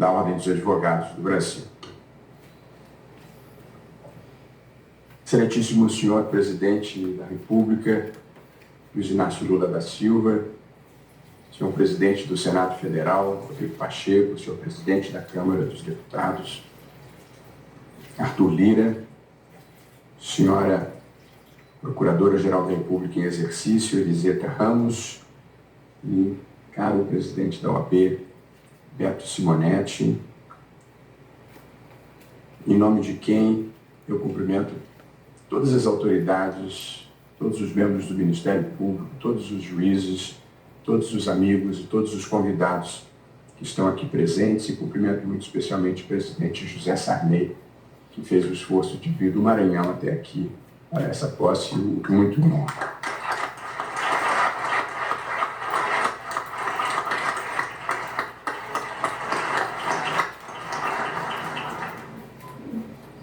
da Ordem dos Advogados do Brasil. Excelentíssimo senhor presidente da República, Luiz Inácio Lula da Silva, senhor presidente do Senado Federal, Rodrigo Pacheco, senhor presidente da Câmara dos Deputados, Arthur Lira, senhora Procuradora-Geral da República em exercício, Eliseta Ramos, e caro presidente da OAB, Beto Simonetti, em nome de quem eu cumprimento todas as autoridades, todos os membros do Ministério Público, todos os juízes, todos os amigos e todos os convidados que estão aqui presentes, e cumprimento muito especialmente o presidente José Sarney, que fez o esforço de vir do Maranhão até aqui para essa posse, o que muito me honra.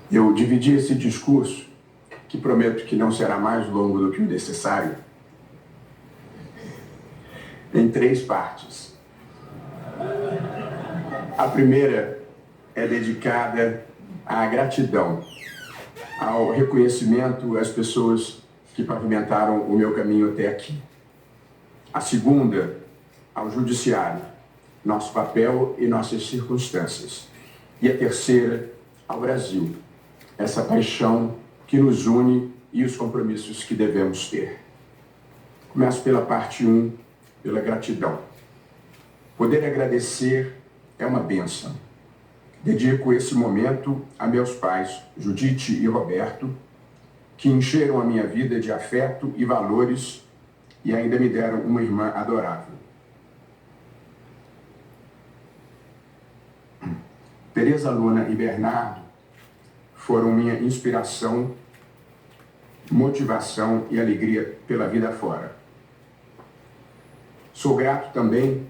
Eu dividi esse discurso, que prometo que não será mais longo do que o necessário, em 3 partes. A primeira é dedicada à gratidão, ao reconhecimento às pessoas que pavimentaram o meu caminho até aqui. A segunda, ao judiciário, nosso papel e nossas circunstâncias. E a terceira, ao Brasil, essa paixão que nos une e os compromissos que devemos ter. Começo pela parte 1, pela gratidão. Poder agradecer é uma bênção. Dedico esse momento a meus pais, Judite e Roberto, que encheram a minha vida de afeto e valores e ainda me deram uma irmã adorável. Tereza Luna e Bernardo foram minha inspiração, motivação e alegria pela vida fora. Sou grato também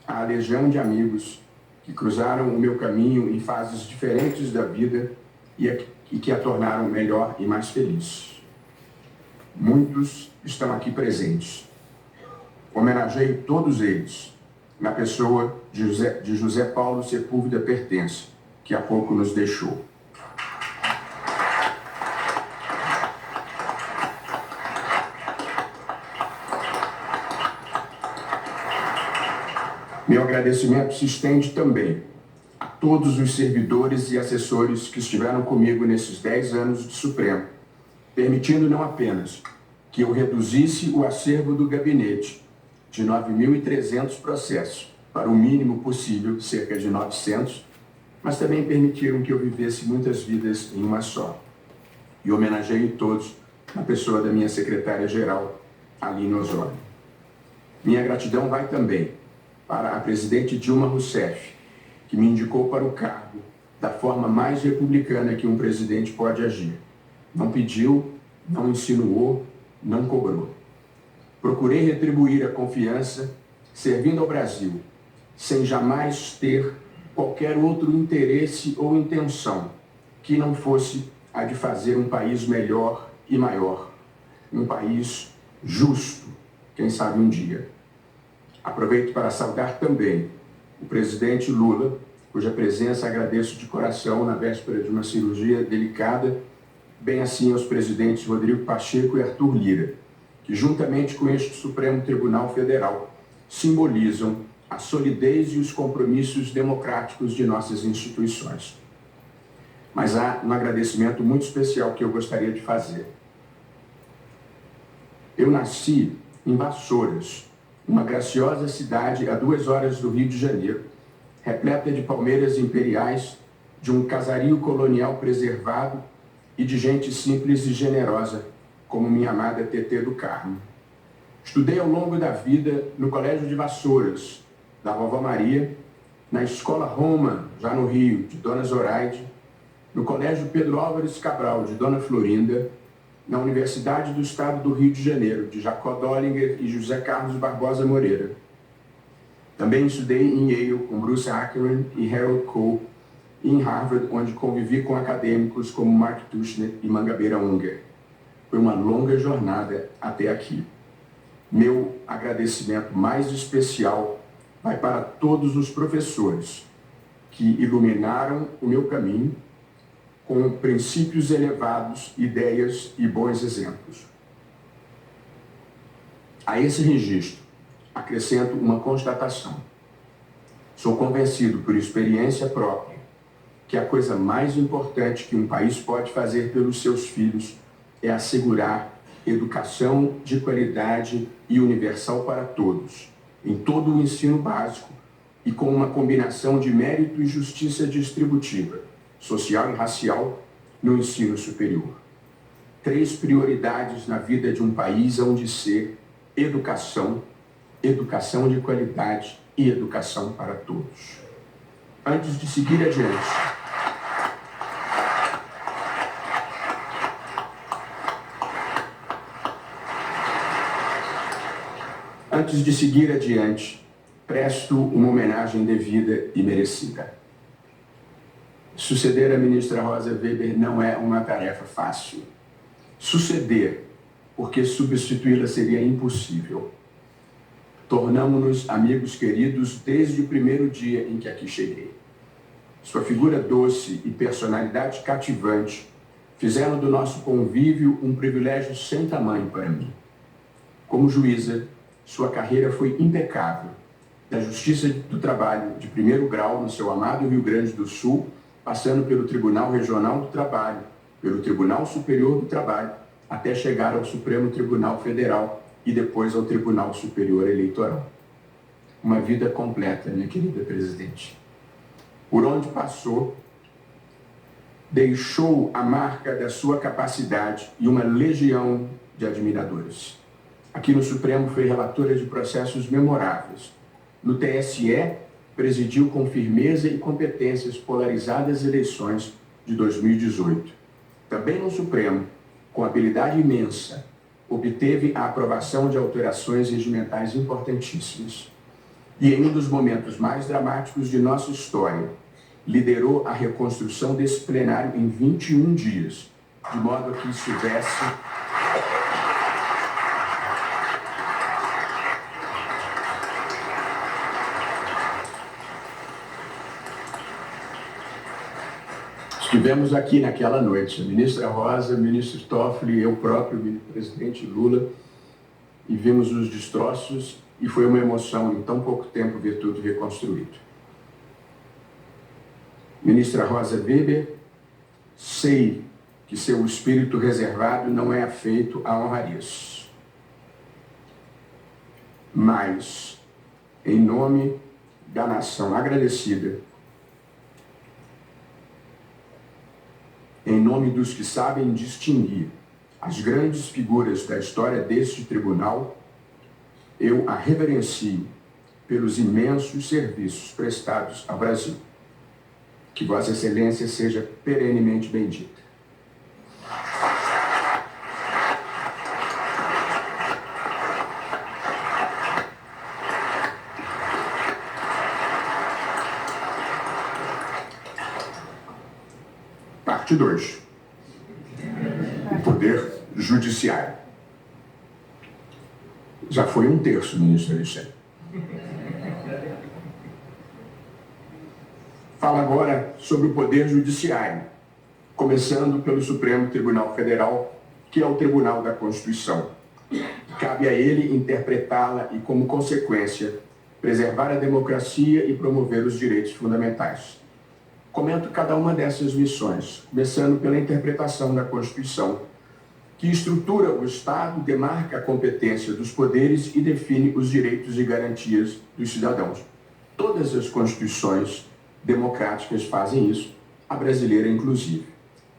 à legião de amigos que cruzaram o meu caminho em fases diferentes da vida e que a tornaram melhor e mais feliz. Muitos estão aqui presentes. Homenageio todos eles na pessoa de José Paulo Sepúlveda Pertença, que há pouco nos deixou. Meu agradecimento se estende também a todos os servidores e assessores que estiveram comigo nesses 10 anos de Supremo, permitindo não apenas que eu reduzisse o acervo do gabinete de 9.300 processos para o mínimo possível, cerca de 900, mas também permitiram que eu vivesse muitas vidas em uma só. E homenageio todos na pessoa da minha secretária-geral, Aline Osório. Minha gratidão vai também para a presidente Dilma Rousseff, que me indicou para o cargo da forma mais republicana que um presidente pode agir. Não pediu, não insinuou, não cobrou. Procurei retribuir a confiança, servindo ao Brasil, sem jamais ter qualquer outro interesse ou intenção que não fosse a de fazer um país melhor e maior, um país justo, quem sabe um dia. Aproveito para saudar também o presidente Lula, cuja presença agradeço de coração na véspera de uma cirurgia delicada, bem assim aos presidentes Rodrigo Pacheco e Arthur Lira, que juntamente com este Supremo Tribunal Federal simbolizam a solidez e os compromissos democráticos de nossas instituições. Mas há um agradecimento muito especial que eu gostaria de fazer. Eu nasci em Vassouras, uma graciosa cidade a 2 horas do Rio de Janeiro, repleta de palmeiras imperiais, de um casario colonial preservado e de gente simples e generosa, como minha amada Tetê do Carmo. Estudei ao longo da vida no Colégio de Vassouras, da Vovó Maria, na Escola Roma, já no Rio, de Dona Zoraide, no Colégio Pedro Álvares Cabral, de Dona Florinda, na Universidade do Estado do Rio de Janeiro, de Jacó Dollinger e José Carlos Barbosa Moreira. Também estudei em Yale com Bruce Ackerman e Harold Cole, e em Harvard, onde convivi com acadêmicos como Mark Tushnet e Mangabeira Unger. Foi uma longa jornada até aqui. Meu agradecimento mais especial vai para todos os professores, que iluminaram o meu caminho com princípios elevados, ideias e bons exemplos. A esse registro, acrescento uma constatação. Sou convencido por experiência própria que a coisa mais importante que um país pode fazer pelos seus filhos é assegurar educação de qualidade e universal para todos, em todo o ensino básico e com uma combinação de mérito e justiça distributiva, social e racial, no ensino superior. 3 prioridades na vida de um país hão de ser educação, educação de qualidade e educação para todos. Antes de seguir adiante, presto uma homenagem devida e merecida. Suceder a ministra Rosa Weber não é uma tarefa fácil. Suceder, porque substituí-la seria impossível. Tornamo-nos amigos queridos desde o primeiro dia em que aqui cheguei. Sua figura doce e personalidade cativante fizeram do nosso convívio um privilégio sem tamanho para mim. Como juíza, sua carreira foi impecável, da Justiça do Trabalho de primeiro grau no seu amado Rio Grande do Sul, passando pelo Tribunal Regional do Trabalho, pelo Tribunal Superior do Trabalho, até chegar ao Supremo Tribunal Federal e depois ao Tribunal Superior Eleitoral. Uma vida completa, minha querida presidente. Por onde passou, deixou a marca da sua capacidade e uma legião de admiradores. Aqui no Supremo foi relatora de processos memoráveis. No TSE, presidiu com firmeza e competências polarizadas eleições de 2018. Também no Supremo, com habilidade imensa, obteve a aprovação de alterações regimentais importantíssimas. E em um dos momentos mais dramáticos de nossa história, liderou a reconstrução desse plenário em 21 dias, de modo que estivesse Estivemos aqui naquela noite, a ministra Rosa, o ministro Toffoli, eu próprio, o presidente Lula, e vimos os destroços e foi uma emoção em tão pouco tempo ver tudo reconstruído. Ministra Rosa Weber, sei que seu espírito reservado não é afeito a honrarias, mas, em nome da nação agradecida, em nome dos que sabem distinguir as grandes figuras da história deste tribunal, eu a reverencio pelos imensos serviços prestados ao Brasil. Que Vossa Excelência seja perenemente bendita. Parte 2. O Poder Judiciário. Já foi 1/3, ministro Alexandre. Fala agora sobre o Poder Judiciário, começando pelo Supremo Tribunal Federal, que é o Tribunal da Constituição. Cabe a ele interpretá-la e, como consequência, preservar a democracia e promover os direitos fundamentais. Comento cada uma dessas missões, começando pela interpretação da Constituição, que estrutura o Estado, demarca a competência dos poderes e define os direitos e garantias dos cidadãos. Todas as constituições democráticas fazem isso, a brasileira inclusive.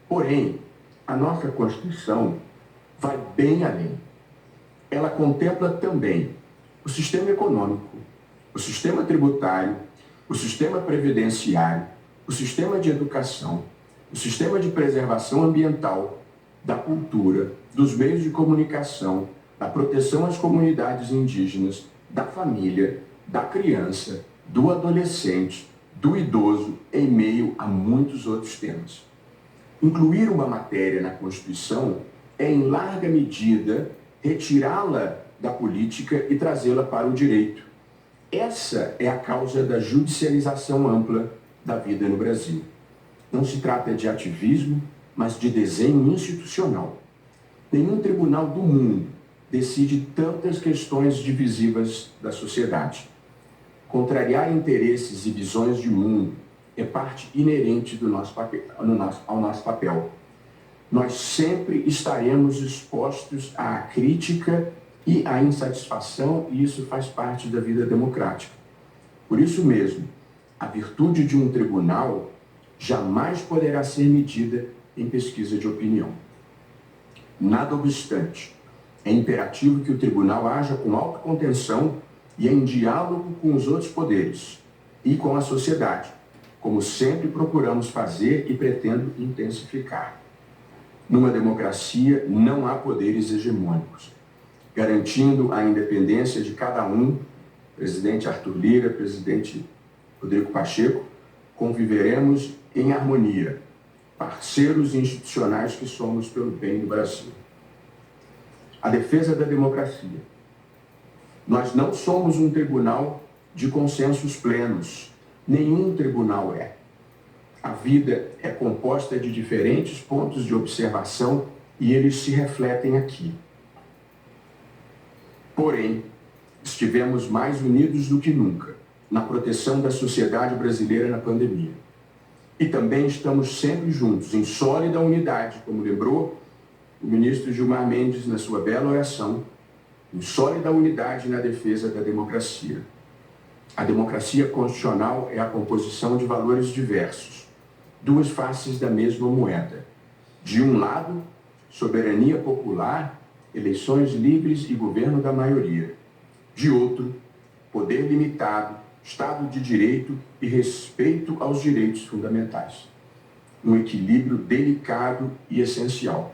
Porém, a nossa Constituição vai bem além. Ela contempla também o sistema econômico, o sistema tributário, o sistema previdenciário, o sistema de educação, o sistema de preservação ambiental, da cultura, dos meios de comunicação, da proteção às comunidades indígenas, da família, da criança, do adolescente, do idoso, em meio a muitos outros temas. Incluir uma matéria na Constituição é, em larga medida, retirá-la da política e trazê-la para o direito. Essa é a causa da judicialização ampla da vida no Brasil. Não se trata de ativismo, mas de desenho institucional. Nenhum tribunal do mundo decide tantas questões divisivas da sociedade. Contrariar interesses e visões de mundo é parte inerente do nosso papel, ao nosso papel. Nós sempre estaremos expostos à crítica e à insatisfação, e isso faz parte da vida democrática. Por isso mesmo, a virtude de um tribunal jamais poderá ser medida em pesquisa de opinião. Nada obstante, é imperativo que o tribunal haja com autocontenção e em diálogo com os outros poderes e com a sociedade, como sempre procuramos fazer e pretendo intensificar. Numa democracia, não há poderes hegemônicos. Garantindo a independência de cada um, presidente Arthur Lira, presidente Rodrigo Pacheco, conviveremos em harmonia, parceiros institucionais que somos pelo bem do Brasil. A defesa da democracia. Nós não somos um tribunal de consensos plenos. Nenhum tribunal é. A vida é composta de diferentes pontos de observação e eles se refletem aqui. Porém, estivemos mais unidos do que nunca na proteção da sociedade brasileira na pandemia. E também estamos sempre juntos, em sólida unidade, como lembrou o ministro Gilmar Mendes na sua bela oração, em sólida unidade na defesa da democracia. A democracia constitucional é a composição de valores diversos, duas faces da mesma moeda. De um lado, soberania popular, eleições livres e governo da maioria. De outro, poder limitado, Estado de Direito e respeito aos direitos fundamentais. Um equilíbrio delicado e essencial.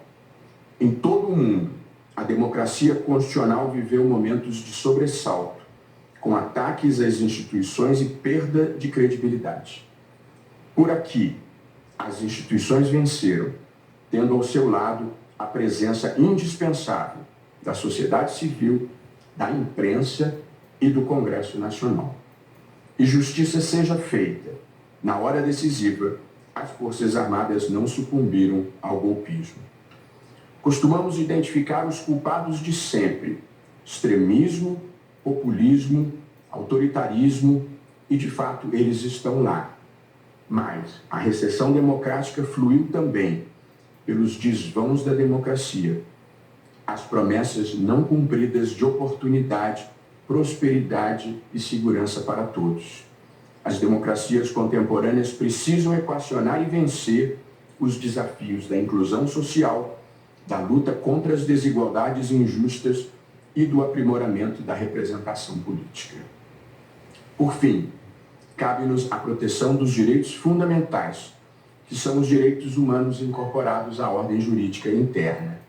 Em todo o mundo, a democracia constitucional viveu momentos de sobressalto, com ataques às instituições e perda de credibilidade. Por aqui, as instituições venceram, tendo ao seu lado a presença indispensável da sociedade civil, da imprensa e do Congresso Nacional. E justiça seja feita. Na hora decisiva, as Forças Armadas não sucumbiram ao golpismo. Costumamos identificar os culpados de sempre: extremismo, populismo, autoritarismo, e de fato eles estão lá. Mas a recessão democrática fluiu também pelos desvãos da democracia, as promessas não cumpridas de oportunidade, prosperidade e segurança para todos. As democracias contemporâneas precisam equacionar e vencer os desafios da inclusão social, da luta contra as desigualdades injustas e do aprimoramento da representação política. Por fim, cabe-nos a proteção dos direitos fundamentais, que são os direitos humanos incorporados à ordem jurídica interna.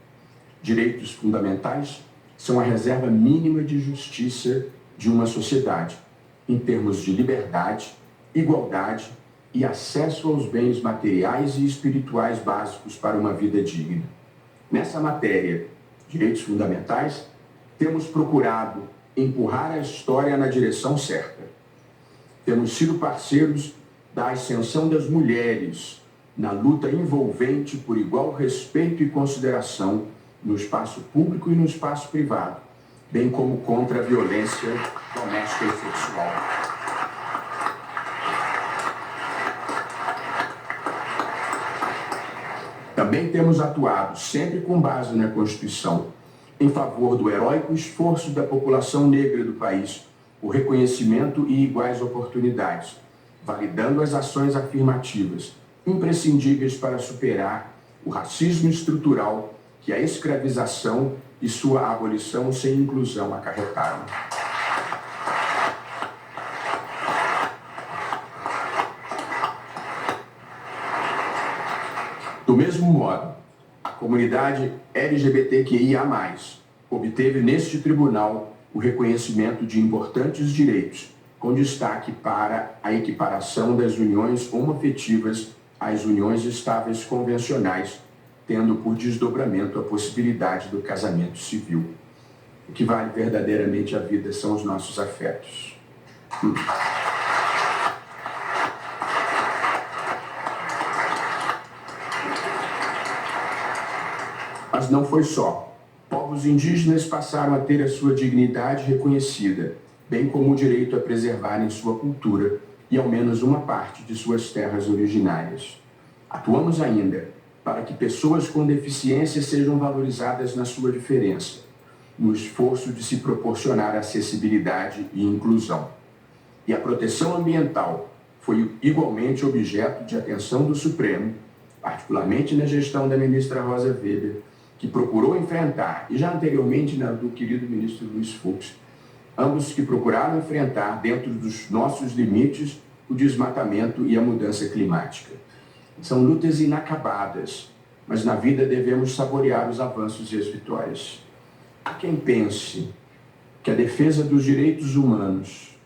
Direitos fundamentais são a reserva mínima de justiça de uma sociedade, em termos de liberdade, igualdade e acesso aos bens materiais e espirituais básicos para uma vida digna. Nessa matéria, direitos fundamentais, temos procurado empurrar a história na direção certa. Temos sido parceiros da ascensão das mulheres na luta envolvente por igual respeito e consideração no espaço público e no espaço privado, bem como contra a violência doméstica e sexual. Também temos atuado, sempre com base na Constituição, em favor do heróico esforço da população negra do país, o reconhecimento e iguais oportunidades, validando as ações afirmativas, imprescindíveis para superar o racismo estrutural que a escravização e sua abolição sem inclusão acarretaram. Do mesmo modo, a comunidade LGBTQIA+, obteve neste tribunal o reconhecimento de importantes direitos, com destaque para a equiparação das uniões homoafetivas às uniões estáveis convencionais, tendo por desdobramento a possibilidade do casamento civil. O que vale verdadeiramente a vida são os nossos afetos. Mas não foi só. Povos indígenas passaram a ter a sua dignidade reconhecida, bem como o direito a preservarem sua cultura e ao menos uma parte de suas terras originárias. Atuamos ainda para que pessoas com deficiência sejam valorizadas na sua diferença, no esforço de se proporcionar acessibilidade e inclusão. E a proteção ambiental foi igualmente objeto de atenção do Supremo, particularmente na gestão da ministra Rosa Weber, que procurou enfrentar, e já anteriormente na do querido ministro Luiz Fux, ambos que procuraram enfrentar, dentro dos nossos limites, o desmatamento e a mudança climática. São lutas inacabadas, mas na vida devemos saborear os avanços e as vitórias. Há quem pense que a defesa dos direitos humanos,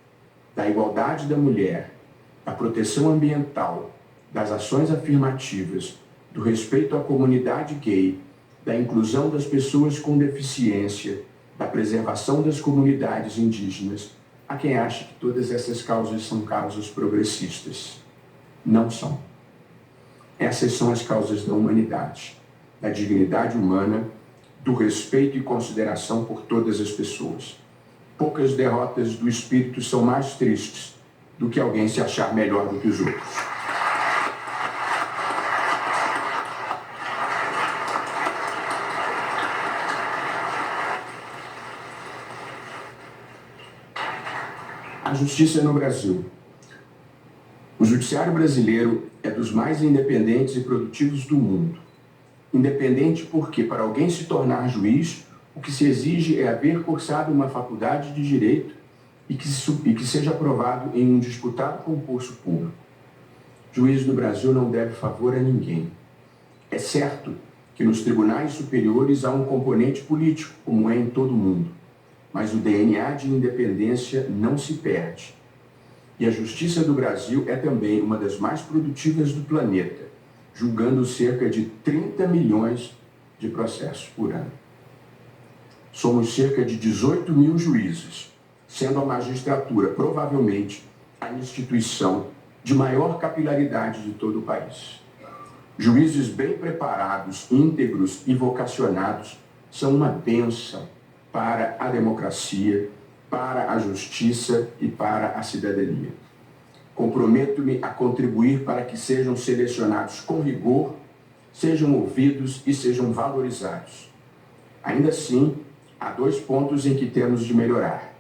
da igualdade da mulher, da proteção ambiental, das ações afirmativas, do respeito à comunidade gay, da inclusão das pessoas com deficiência, da preservação das comunidades indígenas, há quem ache que todas essas causas são causas progressistas. Não são. Essas são as causas da humanidade, da dignidade humana, do respeito e consideração por todas as pessoas. Poucas derrotas do espírito são mais tristes do que alguém se achar melhor do que os outros. A justiça no Brasil. O judiciário brasileiro é dos mais independentes e produtivos do mundo. Independente porque, para alguém se tornar juiz, o que se exige é haver cursado uma faculdade de direito e que seja aprovado em um disputado concurso público. Juiz no Brasil não deve favor a ninguém. É certo que nos tribunais superiores há um componente político, como é em todo o mundo, mas o DNA de independência não se perde. E a justiça do Brasil é também uma das mais produtivas do planeta, julgando cerca de 30 milhões de processos por ano. Somos cerca de 18 mil juízes, sendo a magistratura, provavelmente, a instituição de maior capilaridade de todo o país. Juízes bem preparados, íntegros e vocacionados são uma bênção para a democracia, para a justiça e para a cidadania. Comprometo-me a contribuir para que sejam selecionados com rigor, sejam ouvidos e sejam valorizados. Ainda assim, há 2 pontos em que temos de melhorar.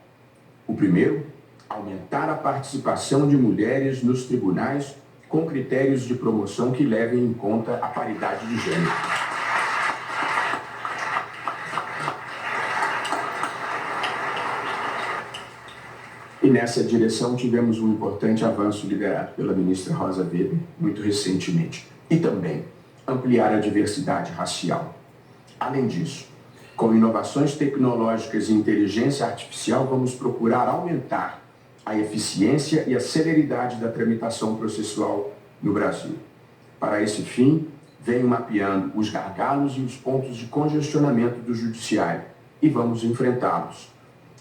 O primeiro, aumentar a participação de mulheres nos tribunais com critérios de promoção que levem em conta a paridade de gênero. E nessa direção tivemos um importante avanço liderado pela ministra Rosa Weber, muito recentemente. E também ampliar a diversidade racial. Além disso, com inovações tecnológicas e inteligência artificial, vamos procurar aumentar a eficiência e a celeridade da tramitação processual no Brasil. Para esse fim, venho mapeando os gargalos e os pontos de congestionamento do judiciário e vamos enfrentá-los.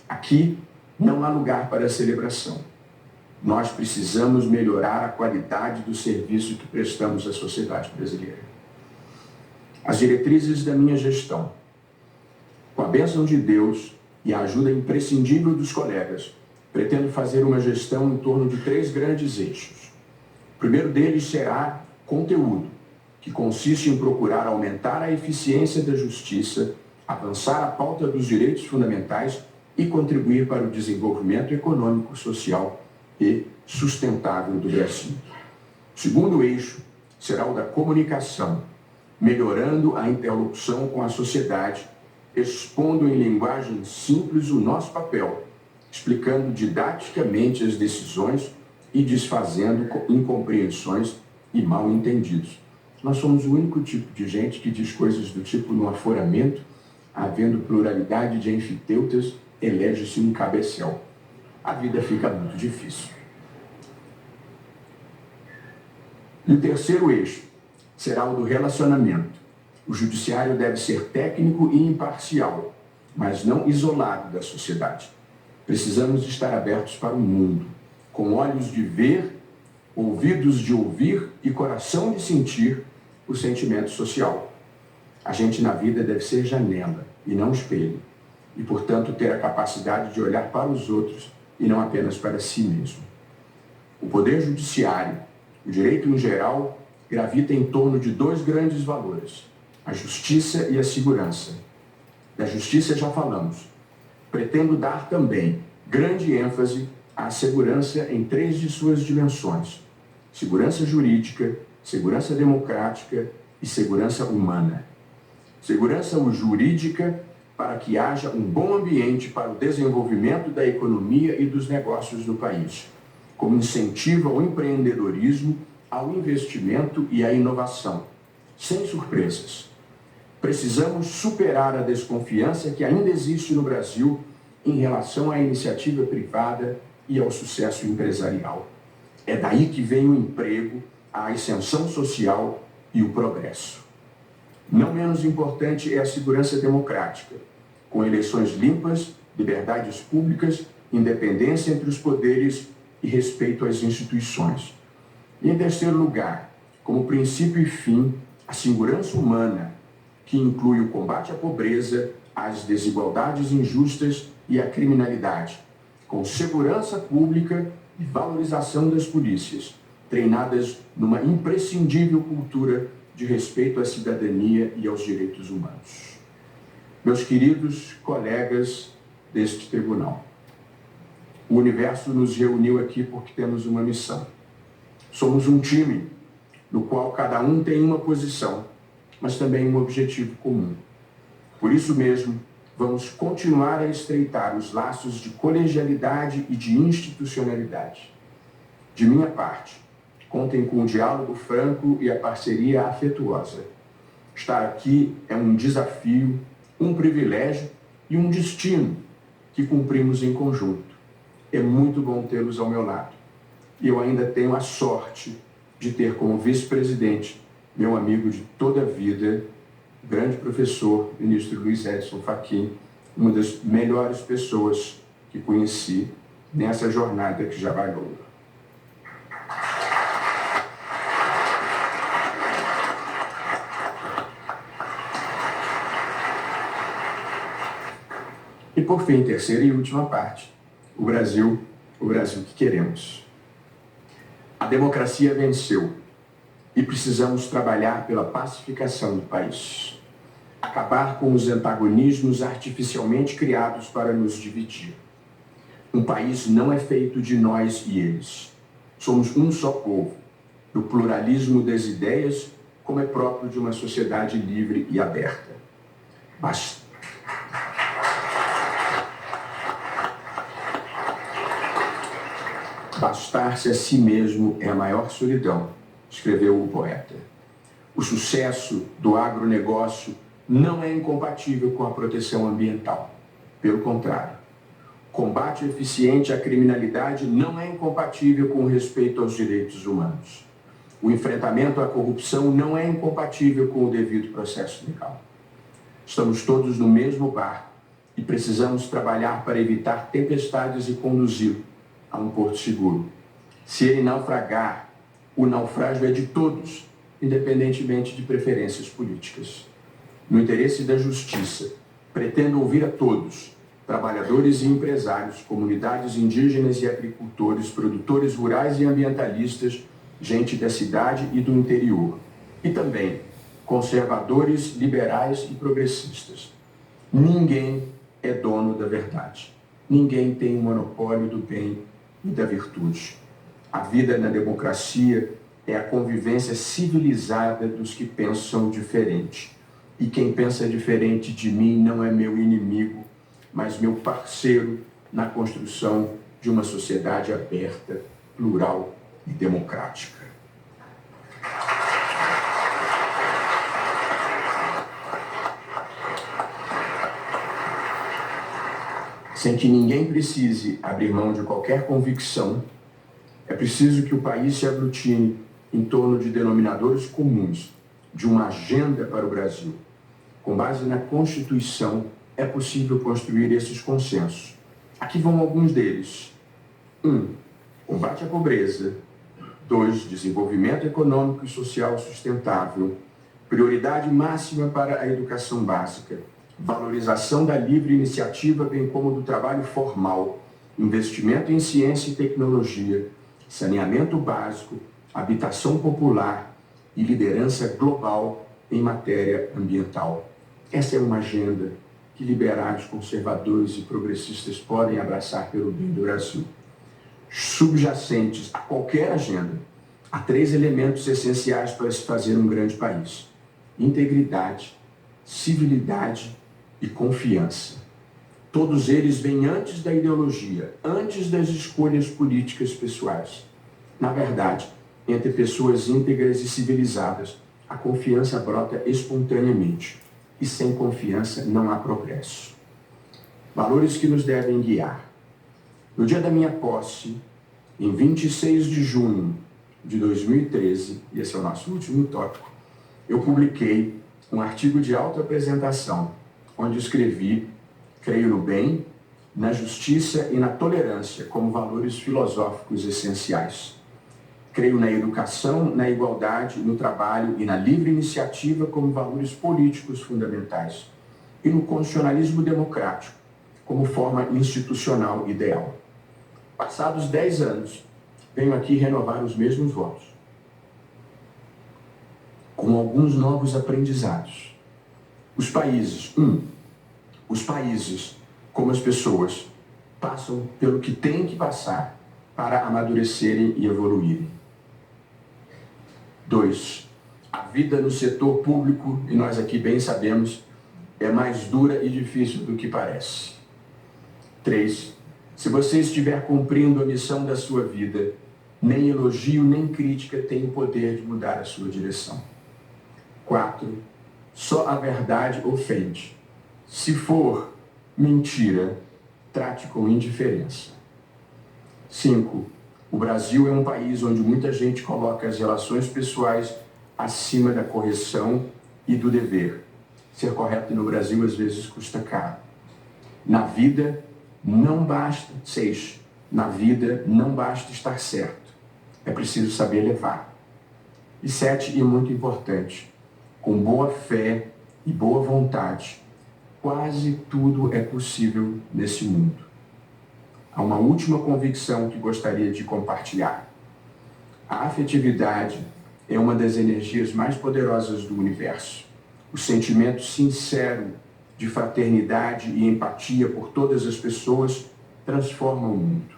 Aqui, não há lugar para celebração. Nós precisamos melhorar a qualidade do serviço que prestamos à sociedade brasileira. As diretrizes da minha gestão, com a bênção de Deus e a ajuda imprescindível dos colegas, pretendo fazer uma gestão em torno de 3 grandes eixos. O primeiro deles será conteúdo, que consiste em procurar aumentar a eficiência da justiça, avançar a pauta dos direitos fundamentais e contribuir para o desenvolvimento econômico, social e sustentável do Brasil. O segundo eixo será o da comunicação, melhorando a interlocução com a sociedade, expondo em linguagem simples o nosso papel, explicando didaticamente as decisões e desfazendo incompreensões e mal-entendidos. Nós somos o único tipo de gente que diz coisas do tipo no aforamento, havendo pluralidade de enfiteutas, elege-se um cabecel. A vida fica muito difícil. E o terceiro eixo será o do relacionamento. O judiciário deve ser técnico e imparcial, mas não isolado da sociedade. Precisamos estar abertos para o mundo, com olhos de ver, ouvidos de ouvir e coração de sentir o sentimento social. A gente na vida deve ser janela e não espelho, e, portanto, ter a capacidade de olhar para os outros e não apenas para si mesmo. O poder judiciário, o direito em geral, gravita em torno de dois grandes valores: a justiça e a segurança. Da justiça já falamos. Pretendo dar também grande ênfase à segurança em três de suas dimensões: segurança jurídica, segurança democrática e segurança humana. Segurança jurídica para que haja um bom ambiente para o desenvolvimento da economia e dos negócios do país, como incentivo ao empreendedorismo, ao investimento e à inovação, sem surpresas. Precisamos superar a desconfiança que ainda existe no Brasil em relação à iniciativa privada e ao sucesso empresarial. É daí que vem o emprego, a ascensão social e o progresso. Não menos importante é a segurança democrática, com eleições limpas, liberdades públicas, independência entre os poderes e respeito às instituições. E, em terceiro lugar, como princípio e fim, a segurança humana, que inclui o combate à pobreza, às desigualdades injustas e à criminalidade, com segurança pública e valorização das polícias, treinadas numa imprescindível cultura de respeito à cidadania e aos direitos humanos. Meus queridos colegas deste tribunal, o universo nos reuniu aqui porque temos uma missão. Somos um time no qual cada um tem uma posição, mas também um objetivo comum. Por isso mesmo, vamos continuar a estreitar os laços de colegialidade e de institucionalidade. De minha parte, contem com o diálogo franco e a parceria afetuosa. Estar aqui é um desafio, um privilégio e um destino que cumprimos em conjunto. É muito bom tê-los ao meu lado. E eu ainda tenho a sorte de ter como vice-presidente meu amigo de toda a vida, o grande professor, ministro Luiz Edson Fachin, uma das melhores pessoas que conheci nessa jornada que já vai longa. E, por fim, terceira e última parte, o Brasil que queremos. A democracia venceu e precisamos trabalhar pela pacificação do país. Acabar com os antagonismos artificialmente criados para nos dividir. Um país não é feito de nós e eles. Somos um só povo, do pluralismo das ideias, como é próprio de uma sociedade livre e aberta. Bastar-se a si mesmo é a maior solidão, escreveu o poeta. O sucesso do agronegócio não é incompatível com a proteção ambiental. Pelo contrário, combate eficiente à criminalidade não é incompatível com o respeito aos direitos humanos. O enfrentamento à corrupção não é incompatível com o devido processo legal. Estamos todos no mesmo barco e precisamos trabalhar para evitar tempestades e conduzi-lo a um porto seguro. Se ele naufragar, o naufrágio é de todos, independentemente de preferências políticas. No interesse da justiça, pretendo ouvir a todos, trabalhadores e empresários, comunidades indígenas e agricultores, produtores rurais e ambientalistas, gente da cidade e do interior, e também conservadores, liberais e progressistas. Ninguém é dono da verdade. Ninguém tem o monopólio do bem e da virtude. A vida na democracia é a convivência civilizada dos que pensam diferente. E quem pensa diferente de mim não é meu inimigo, mas meu parceiro na construção de uma sociedade aberta, plural e democrática. Sem que ninguém precise abrir mão de qualquer convicção, é preciso que o país se aglutine em torno de denominadores comuns, de uma agenda para o Brasil. Com base na Constituição, é possível construir esses consensos. Aqui vão alguns deles. 1. Combate à pobreza. 2. Desenvolvimento econômico e social sustentável. Prioridade máxima para a educação básica, valorização da livre iniciativa, bem como do trabalho formal, investimento em ciência e tecnologia, saneamento básico, habitação popular e liderança global em matéria ambiental. Essa é uma agenda que liberais, conservadores e progressistas podem abraçar pelo bem do Brasil. Subjacentes a qualquer agenda, há 3 elementos essenciais para se fazer um grande país: integridade, civilidade e confiança. Todos eles vêm antes da ideologia, antes das escolhas políticas pessoais. Na verdade, entre pessoas íntegras e civilizadas, a confiança brota espontaneamente. E sem confiança não há progresso. Valores que nos devem guiar. No dia da minha posse, em 26 de junho de 2013, e esse é o nosso último tópico, eu publiquei um artigo de autoapresentação, onde escrevi: creio no bem, na justiça e na tolerância como valores filosóficos essenciais. Creio na educação, na igualdade, no trabalho e na livre iniciativa como valores políticos fundamentais. E no constitucionalismo democrático como forma institucional ideal. Passados 10 anos, venho aqui renovar os mesmos votos, com alguns novos aprendizados. Os países, como as pessoas, passam pelo que têm que passar para amadurecerem e evoluírem. 2. A vida no setor público, e nós aqui bem sabemos, é mais dura e difícil do que parece. 3. Se você estiver cumprindo a missão da sua vida, nem elogio nem crítica têm o poder de mudar a sua direção. 4. Só a verdade ofende. Se for mentira, trate com indiferença. 5. O Brasil é um país onde muita gente coloca as relações pessoais acima da correção e do dever. Ser correto no Brasil às vezes custa caro. Na vida não basta, 6. Na vida não basta estar certo. É preciso saber levar. E 7, e muito importante, com boa fé e boa vontade, quase tudo é possível nesse mundo. Há uma última convicção que gostaria de compartilhar. A afetividade é uma das energias mais poderosas do universo. O sentimento sincero de fraternidade e empatia por todas as pessoas transforma o mundo.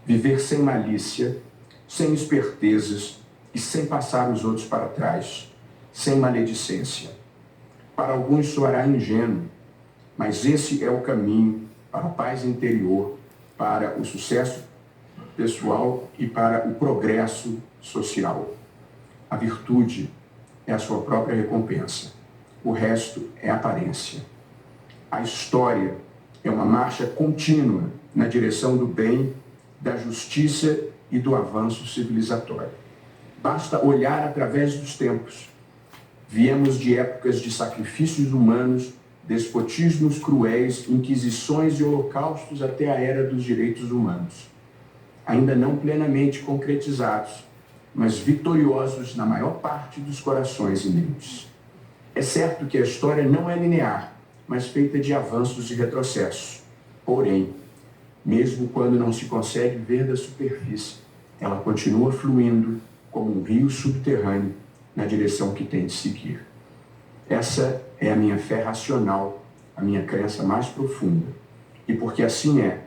Viver sem malícia, sem espertezas e sem passar os outros para trás, sem maledicência. Para alguns soará ingênuo, mas esse é o caminho para a paz interior, para o sucesso pessoal e para o progresso social. A virtude é a sua própria recompensa. O resto é aparência. A história é uma marcha contínua na direção do bem, da justiça e do avanço civilizatório. Basta olhar através dos tempos. Viemos de épocas de sacrifícios humanos, despotismos cruéis, inquisições e holocaustos até a era dos direitos humanos. Ainda não plenamente concretizados, mas vitoriosos na maior parte dos corações e mentes. É certo que a história não é linear, mas feita de avanços e retrocessos. Porém, mesmo quando não se consegue ver da superfície, ela continua fluindo como um rio subterrâneo na direção que tem de seguir. Essa é a minha fé racional, a minha crença mais profunda. E porque assim é,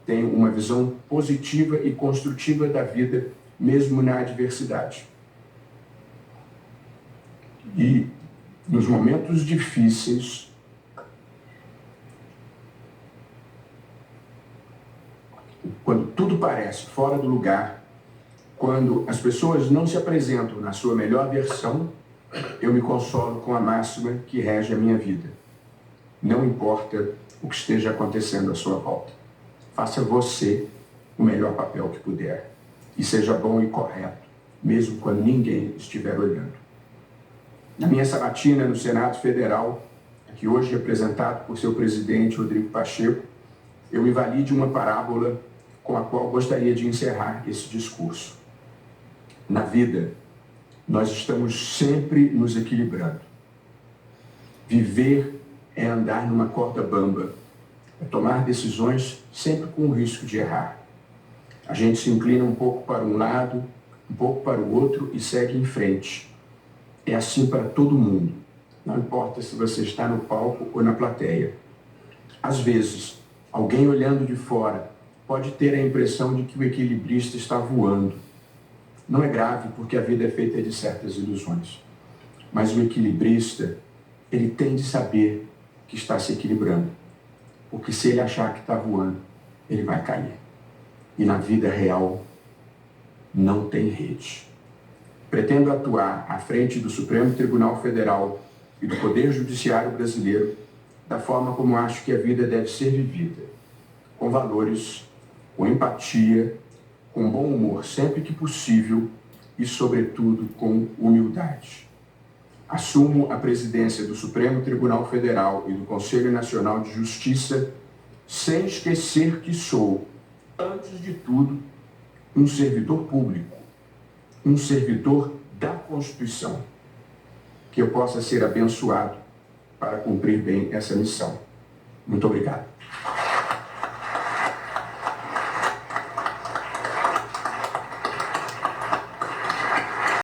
tenho uma visão positiva e construtiva da vida, mesmo na adversidade. E nos momentos difíceis, quando tudo parece fora do lugar, quando as pessoas não se apresentam na sua melhor versão, eu me consolo com a máxima que rege a minha vida. Não importa o que esteja acontecendo à sua volta. Faça você o melhor papel que puder. E seja bom e correto, mesmo quando ninguém estiver olhando. Na minha sabatina no Senado Federal, aqui hoje representado por seu presidente, Rodrigo Pacheco, eu me vali de uma parábola com a qual gostaria de encerrar esse discurso. Na vida, nós estamos sempre nos equilibrando. Viver é andar numa corda bamba, é tomar decisões sempre com o risco de errar. A gente se inclina um pouco para um lado, um pouco para o outro e segue em frente. É assim para todo mundo, não importa se você está no palco ou na plateia. Às vezes, alguém olhando de fora pode ter a impressão de que o equilibrista está voando. Não é grave, porque a vida é feita de certas ilusões. Mas o equilibrista, ele tem de saber que está se equilibrando. Porque se ele achar que está voando, ele vai cair. E na vida real, não tem rede. Pretendo atuar à frente do Supremo Tribunal Federal e do Poder Judiciário brasileiro da forma como acho que a vida deve ser vivida. Com valores, com empatia, com bom humor sempre que possível e, sobretudo, com humildade. Assumo a presidência do Supremo Tribunal Federal e do Conselho Nacional de Justiça sem esquecer que sou, antes de tudo, um servidor público, um servidor da Constituição. Que eu possa ser abençoado para cumprir bem essa missão. Muito obrigado.